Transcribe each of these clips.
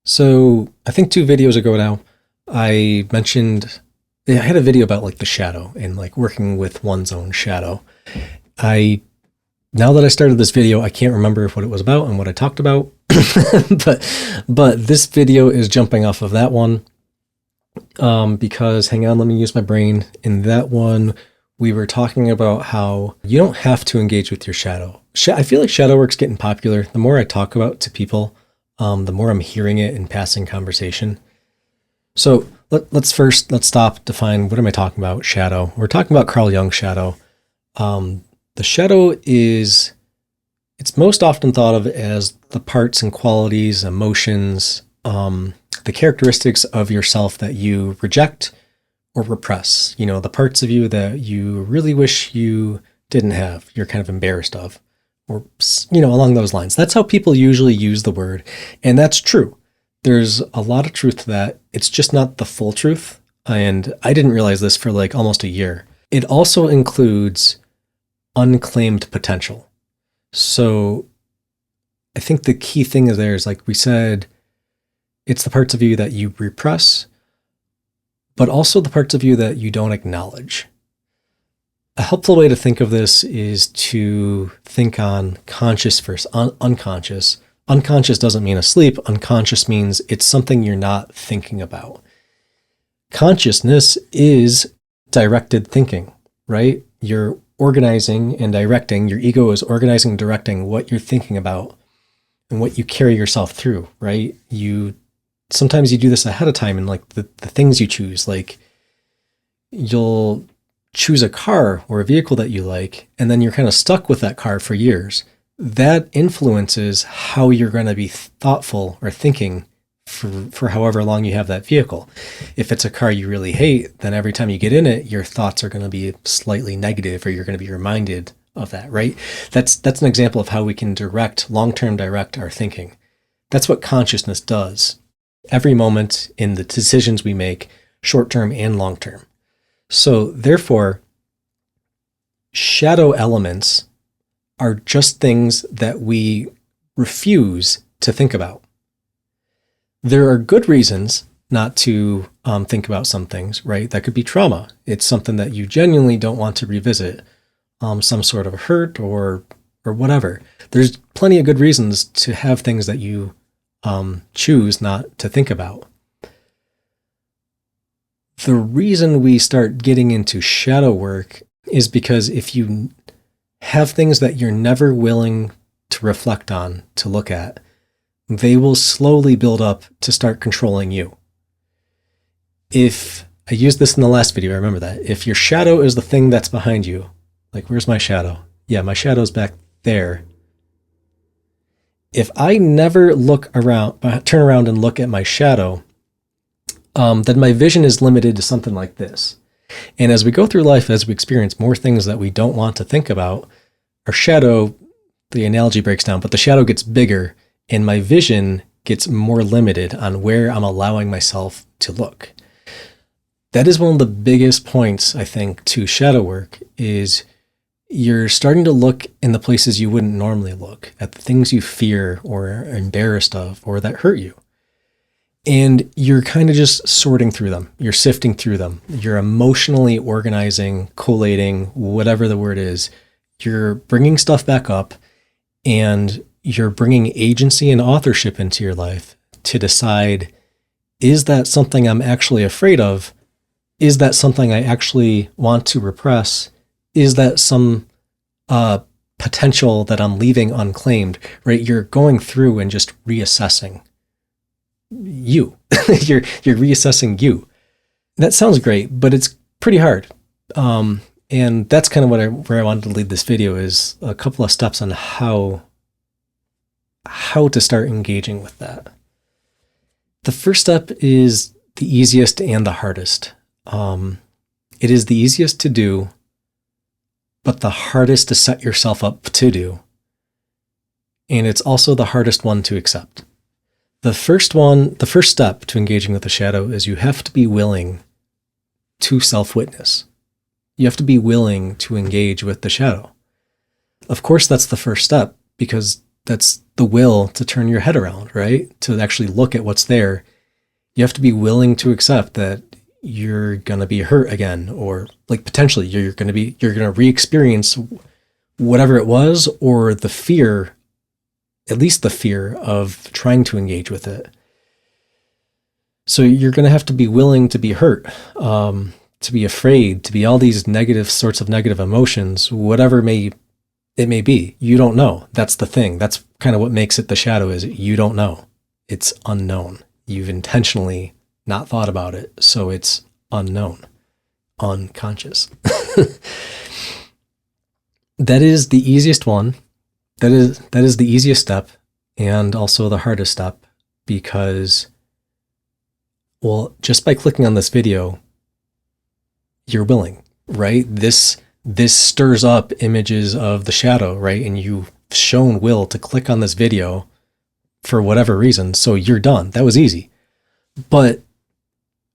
So I think 2 videos ago now, I mentioned I had a video about like the shadow and like working with one's own shadow. I Now that I started this video, I can't remember what it was about and what I talked about, but this video is jumping off of that one because hang on, let me use my brain. In that one, we were talking about how you don't have to engage with your shadow. I feel like shadow work's getting popular. The more I talk about it to people, the more I'm hearing it in passing conversation. So let's stop, define what am I talking about? Shadow. We're talking about Carl Jung's shadow. The shadow it's most often thought of as the parts and qualities, emotions, the characteristics of yourself that you reject or repress. You know, the parts of you that you really wish you didn't have, you're kind of embarrassed of, or, along those lines. That's how people usually use the word. And that's true. There's a lot of truth to that. It's just not the full truth. And I didn't realize this for like almost a year. It also includes unclaimed potential. So I think the key thing is there is, like we said, it's the parts of you that you repress, but also the parts of you that you don't acknowledge. A helpful way to think of this is to think on conscious versus unconscious. Unconscious doesn't mean asleep. Unconscious means it's something you're not thinking about. Consciousness is directed thinking, right? You're organizing and directing. Your ego is organizing and directing what you're thinking about and what you carry yourself through, right? Sometimes you do this ahead of time, and like the things you choose, like you'll choose a car or a vehicle that you like, and then you're kind of stuck with that car for years. That influences how you're going to be thoughtful or thinking for however long you have that vehicle. If it's a car you really hate, then every time you get in it, your thoughts are going to be slightly negative, or you're going to be reminded of that, right? That's an example of how we can long-term direct our thinking. That's what consciousness does every moment in the decisions we make, short-term and long-term. So therefore, shadow elements are just things that we refuse to think about. There are good reasons not to think about some things, right? That could be trauma. It's something that you genuinely don't want to revisit, some sort of hurt or whatever. There's plenty of good reasons to have things that you choose not to think about. The reason we start getting into shadow work is because if you have things that you're never willing to reflect on, to look at, they will slowly build up to start controlling you. If I used this in the last video, I remember that. If your shadow is the thing that's behind you, like, where's my shadow? Yeah, my shadow's back there. If I never turn around and look at my shadow, then my vision is limited to something like this. And as we go through life, as we experience more things that we don't want to think about, our shadow, the analogy breaks down, but the shadow gets bigger and my vision gets more limited on where I'm allowing myself to look. That is one of the biggest points, I think, to shadow work, is you're starting to look in the places you wouldn't normally look, at the things you fear or are embarrassed of or that hurt you. And you're kind of just sorting through them. You're sifting through them. You're emotionally organizing, collating, whatever the word is. You're bringing stuff back up, and you're bringing agency and authorship into your life to decide, is that something I'm actually afraid of? Is that something I actually want to repress? Is that some potential that I'm leaving unclaimed, right? You're going through and just reassessing you. you're reassessing you. That sounds great, but it's pretty hard. And that's kind of where I wanted to lead this video, is a couple of steps on how to start engaging with that. The first step is the easiest and the hardest. It is the easiest to do, but the hardest to set yourself up to do. And it's also the hardest one to accept. The first step to engaging with the shadow is you have to be willing to self-witness. You have to be willing to engage with the shadow. Of course, that's the first step, because That's the will to turn your head around, right? To actually look at what's there. You have to be willing to accept that you're going to be hurt again, or like potentially you're going to re-experience whatever it was, or the fear, at least the fear of trying to engage with it. So you're going to have to be willing to be hurt, to be afraid, to be all these sorts of negative emotions, whatever it may be. You don't know. That's the thing. That's kind of what makes it the shadow, is you don't know. It's unknown. You've intentionally not thought about it, so it's unknown, unconscious. That is the easiest one. That is the easiest step, and also the hardest step, because, well, just by clicking on this video, you're willing, right? This stirs up images of the shadow, right? And you've shown will to click on this video for whatever reason, so you're done. That was easy. But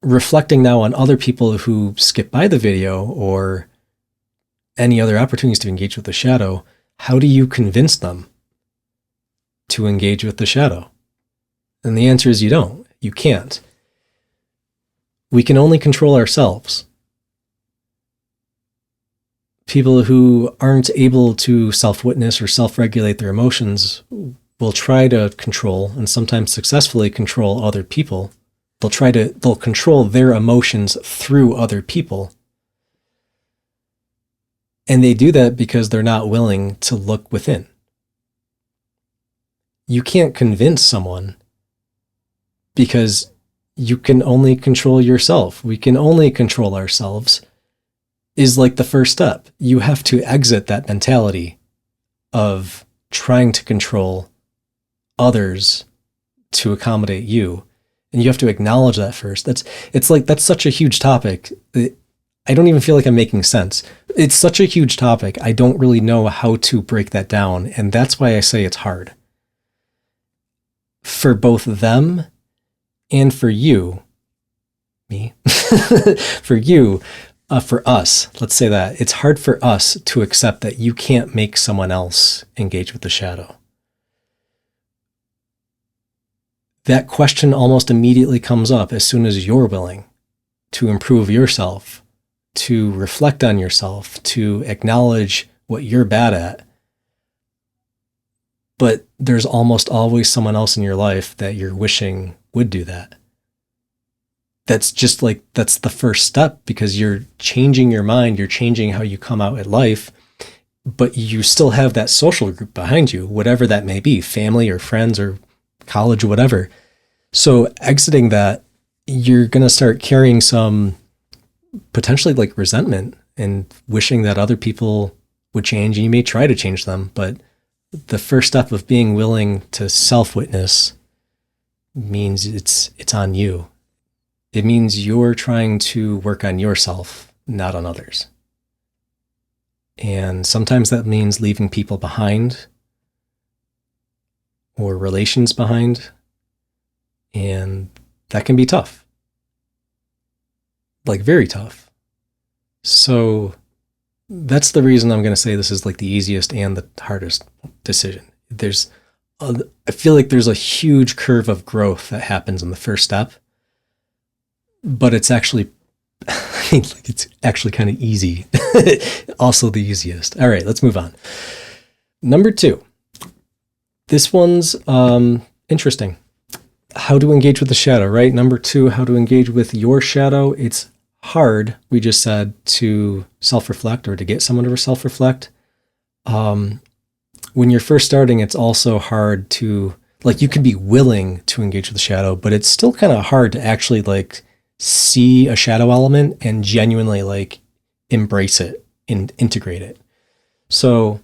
reflecting now on other people who skip by the video or any other opportunities to engage with the shadow, how do you convince them to engage with the shadow? And the answer is you don't. You can't. We can only control ourselves. People who aren't able to self-witness or self-regulate their emotions will try to control, and sometimes successfully control, other people. They'll control their emotions through other people. And they do that because they're not willing to look within. You can't convince someone because you can only control yourself. We can only control ourselves is like the first step. You have to exit that mentality of trying to control others to accommodate you. And you have to acknowledge that first. That's such a huge topic. I don't even feel like I'm making sense. It's such a huge topic. I don't really know how to break that down. And that's why I say it's hard. For both them and for you, me, for you, for us, let's say that. It's hard for us to accept that you can't make someone else engage with the shadow. That question almost immediately comes up as soon as you're willing to improve yourself, to reflect on yourself, to acknowledge what you're bad at. But there's almost always someone else in your life that you're wishing would do that. That's the first step, because you're changing your mind, you're changing how you come out at life, but you still have that social group behind you, whatever that may be, family or friends or college or whatever. So exiting that, you're going to start carrying some potentially like resentment and wishing that other people would change, and you may try to change them, but the first step of being willing to self-witness means it's on you. It means you're trying to work on yourself, not on others. And sometimes that means leaving people behind or relations behind. And that can be tough. Like very tough. So that's the reason I'm going to say this is like the easiest and the hardest decision. I feel like there's a huge curve of growth that happens in the first step. But it's actually, it's actually kind of easy. Also the easiest. All right, let's move on. Number 2. This one's interesting. How to engage with the shadow, right? Number 2, how to engage with your shadow. It's hard, we just said, to self-reflect or to get someone to self-reflect. When you're first starting, it's also hard to, like, you can be willing to engage with the shadow, but it's still kind of hard to actually like see a shadow element and genuinely like embrace it and integrate it. So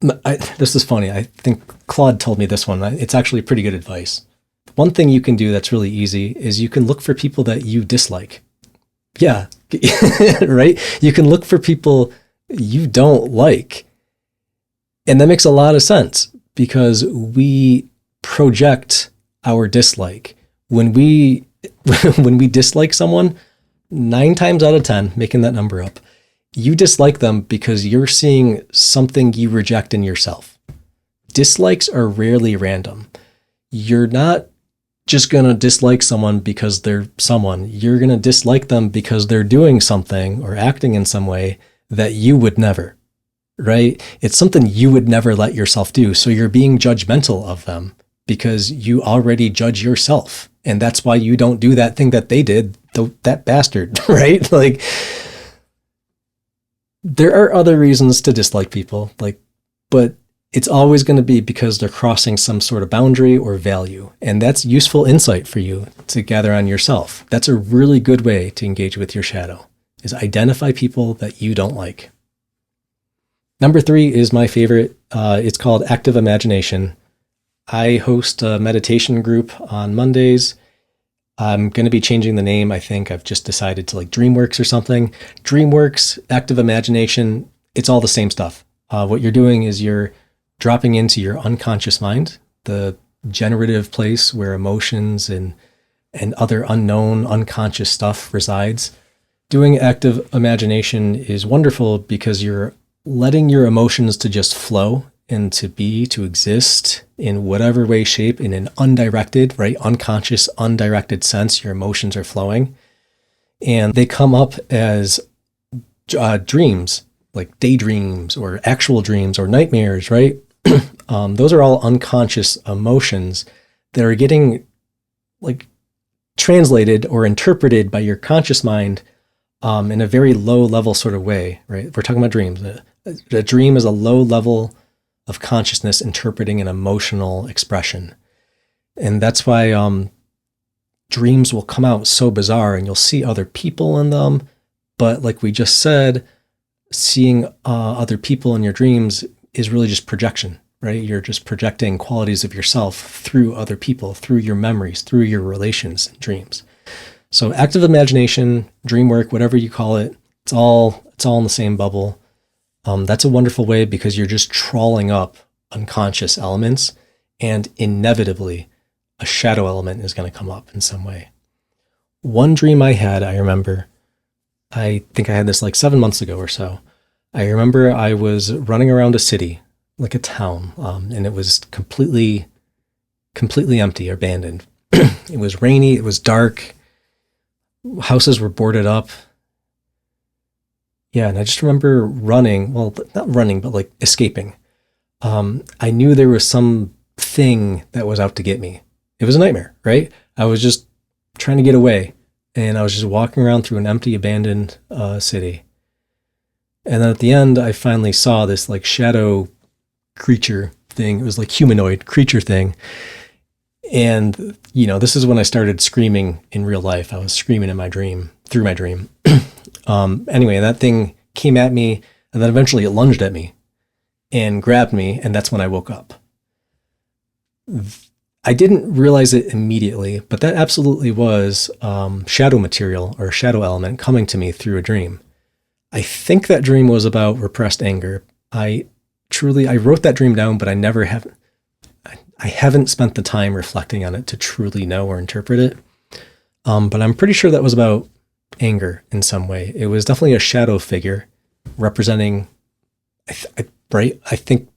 this is funny. I think Claude told me this one. It's actually pretty good advice. One thing you can do that's really easy is you can look for people that you dislike. Yeah, right? You can look for people you don't like. And that makes a lot of sense because we project our dislike. When we dislike someone, 9 times out of 10, making that number up, you dislike them because you're seeing something you reject in yourself. dislikes are rarely random. You're not just going to dislike someone because they're someone. You're going to dislike them because they're doing something or acting in some way that you would never, right? It's something you would never let yourself do. So you're being judgmental of them because you already judge yourself. And that's why you don't do that thing that they did, that bastard, right? Like, there are other reasons to dislike people, but it's always going to be because they're crossing some sort of boundary or value. And that's useful insight for you to gather on yourself. That's a really good way to engage with your shadow, is identify people that you don't like. Number 3 is my favorite. It's called Active Imagination. I host a meditation group on Mondays. I'm going to be changing the name. I think I've just decided to DreamWorks or something. DreamWorks, Active Imagination, it's all the same stuff. What you're doing is you're dropping into your unconscious mind, the generative place where emotions and other unknown unconscious stuff resides. Doing active imagination is wonderful because you're letting your emotions to just flow and to be, to exist in whatever way, shape, in an undirected, right, unconscious, undirected sense. Your emotions are flowing and they come up as dreams, like daydreams or actual dreams or nightmares, right? Those are all unconscious emotions that are getting translated or interpreted by your conscious mind in a very low level sort of way, right? We're talking about dreams. A dream is a low level of consciousness interpreting an emotional expression. And that's why dreams will come out so bizarre and you'll see other people in them. But like we just said, seeing other people in your dreams is really just projection, right? You're just projecting qualities of yourself through other people, through your memories, through your relations and dreams. So active imagination, dream work, whatever you call it, it's all in the same bubble. That's a wonderful way because you're just trawling up unconscious elements, and inevitably a shadow element is going to come up in some way. One dream I had, I remember, I think I had this 7 months ago or so. I remember I was running around a city, like a town, and it was completely empty, abandoned. It was rainy, it was dark, houses were boarded up. Yeah, and I just remember running, well, not running, but escaping. I knew there was some thing that was out to get me. It was a nightmare, right? I was just trying to get away, and I was just walking around through an empty, abandoned city. And then at the end, I finally saw this shadow creature thing. It was humanoid creature thing. And, this is when I started screaming in real life. I was screaming in my dream, through my dream. Anyway, that thing came at me, and then eventually it lunged at me and grabbed me, and that's when I woke up. I didn't realize it immediately, but that absolutely was shadow material or shadow element coming to me through a dream. I think that dream was about repressed anger. I wrote that dream down, but I haven't spent the time reflecting on it to truly know or interpret it. But I'm pretty sure that was about anger in some way. It was definitely a shadow figure representing, I think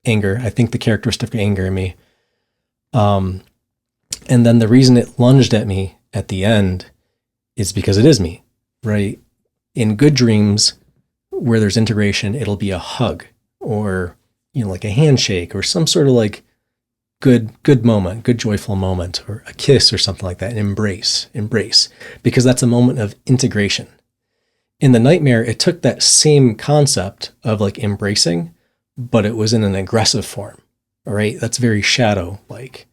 anger. I think the characteristic of anger in me. And then the reason it lunged at me at the end is because it is me, right? In good dreams, where there's integration, it'll be a hug or, a handshake or some sort of good moment, good joyful moment, or a kiss or something like that, an embrace, because that's a moment of integration. In the nightmare, it took that same concept of embracing, but it was in an aggressive form, all right? That's very shadow-like.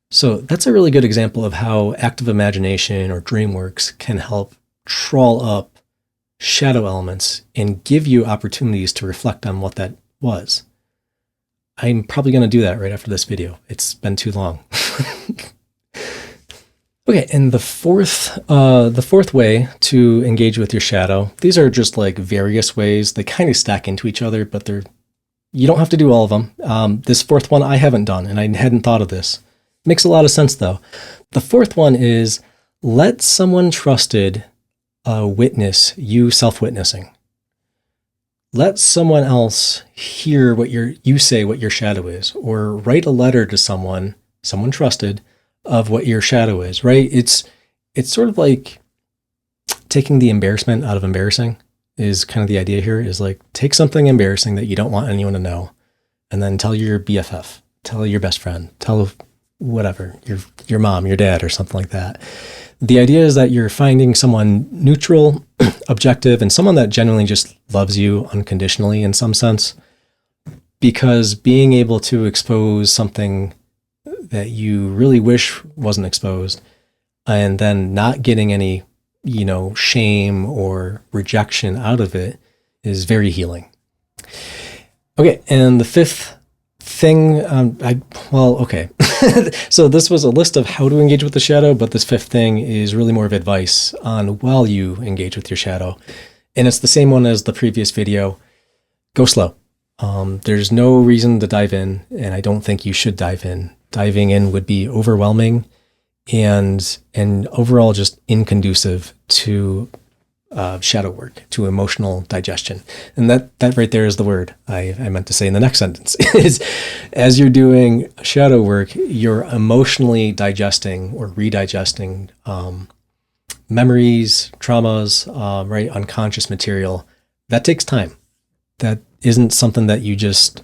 So that's a really good example of how active imagination or DreamWorks can help trawl up shadow elements and give you opportunities to reflect on what that was. I'm probably going to do that right after this video. It's been too long. Okay, and the fourth way to engage with your shadow, these are just various ways. They kind of stack into each other, but you don't have to do all of them. This fourth one I haven't done, and I hadn't thought of this. Makes a lot of sense, though. The fourth one is let someone trusted witness you self-witnessing. let someone else hear what you say what your shadow is, or write a letter to someone trusted, of what your shadow is, right? It's sort of like taking the embarrassment out of embarrassing is kind of the idea here, is like take something embarrassing that you don't want anyone to know and then tell your BFF, tell your best friend, tell whatever, your mom, your dad, or something like that. The idea is that you're finding someone neutral, objective, and someone that genuinely just loves you unconditionally in some sense, because being able to expose something that you really wish wasn't exposed and then not getting any, shame or rejection out of it is very healing. Okay. And the fifth thing, okay. So this was a list of how to engage with the shadow, but this fifth thing is really more of advice on while you engage with your shadow. And it's the same one as the previous video. Go slow. There's no reason to dive in, and I don't think you should dive in. Diving in would be overwhelming and overall just inconducive to shadow work, to emotional digestion. And that right there is the word I meant to say in the next sentence is, as you're doing shadow work, you're emotionally digesting or redigesting memories, traumas, right? Unconscious material. That takes time. That isn't something that you just,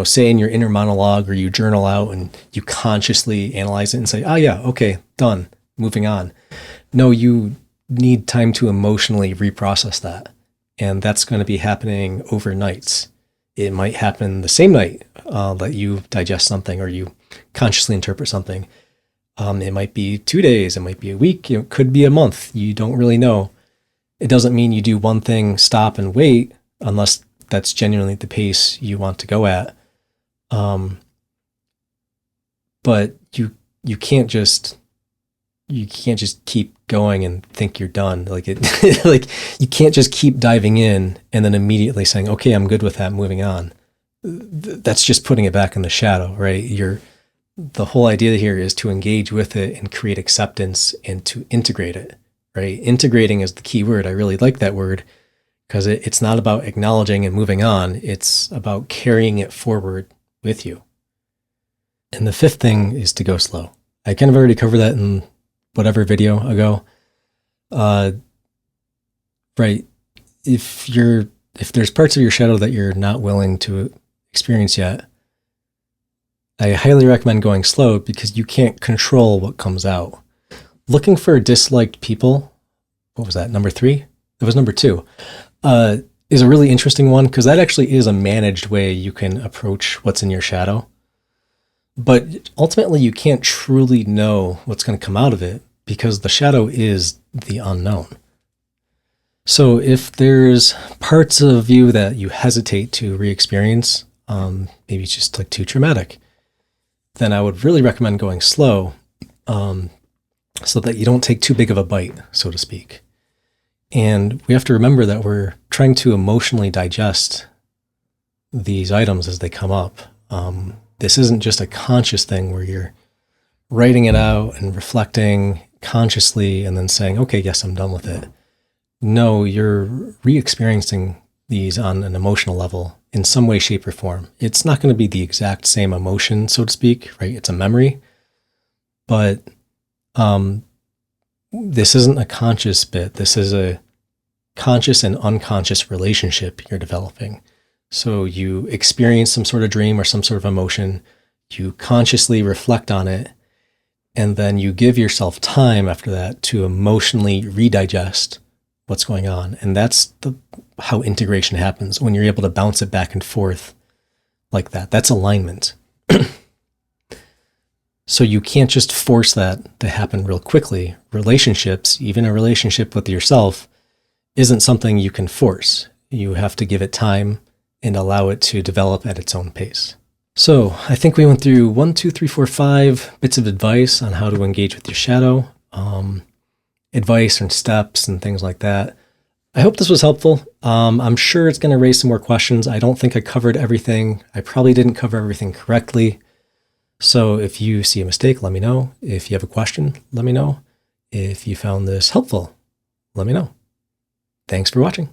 say in your inner monologue or you journal out and you consciously analyze it and say, oh yeah, okay, done, moving on. No, you need time to emotionally reprocess that. And that's going to be happening over nights. It might happen the same night that you digest something or you consciously interpret something. It might be 2 days, it might be a week, it could be a month. You don't really know. It doesn't mean you do one thing, stop and wait, unless that's genuinely the pace you want to go at. But you can't just keep going and think you're done. Like you can't just keep diving in and then immediately saying, okay, I'm good with that, moving on. That's just putting it back in the shadow, right? The whole idea here is to engage with it and create acceptance and to integrate it, right? Integrating is the key word. I really like that word because it's not about acknowledging and moving on. It's about carrying it forward with you. And the fifth thing is to go slow. I kind of already covered that in whatever video ago. Right. If there's parts of your shadow that you're not willing to experience yet, I highly recommend going slow because you can't control what comes out. Looking for disliked people, what was that, number 3? It was number 2, is a really interesting one because that actually is a managed way you can approach what's in your shadow. But ultimately, you can't truly know what's going to come out of it because the shadow is the unknown. So if there's parts of you that you hesitate to re-experience, maybe it's just like too traumatic, then I would really recommend going slow so that you don't take too big of a bite, so to speak. And we have to remember that we're trying to emotionally digest these items as they come up. This isn't just a conscious thing where you're writing it out and reflecting consciously and then saying, okay, yes, I'm done with it. No, you're re-experiencing these on an emotional level in some way, shape, or form. It's not going to be the exact same emotion, so to speak, right? It's a memory. But this isn't a conscious bit. This is a conscious and unconscious relationship you're developing. So you experience some sort of dream or some sort of emotion, you consciously reflect on it, and then you give yourself time after that to emotionally redigest what's going on. And that's how integration happens, when you're able to bounce it back and forth like that. That's alignment. So you can't just force that to happen real quickly. Relationships, even a relationship with yourself, isn't something you can force. You have to give it time and allow it to develop at its own pace. So I think we went through 1, 2, 3, 4, 5 bits of advice on how to engage with your shadow, advice and steps and things like that. I hope this was helpful. I'm sure it's going to raise some more questions. I don't think I covered everything. I probably didn't cover everything correctly. So if you see a mistake, let me know. If you have a question, let me know. If you found this helpful, let me know. Thanks for watching.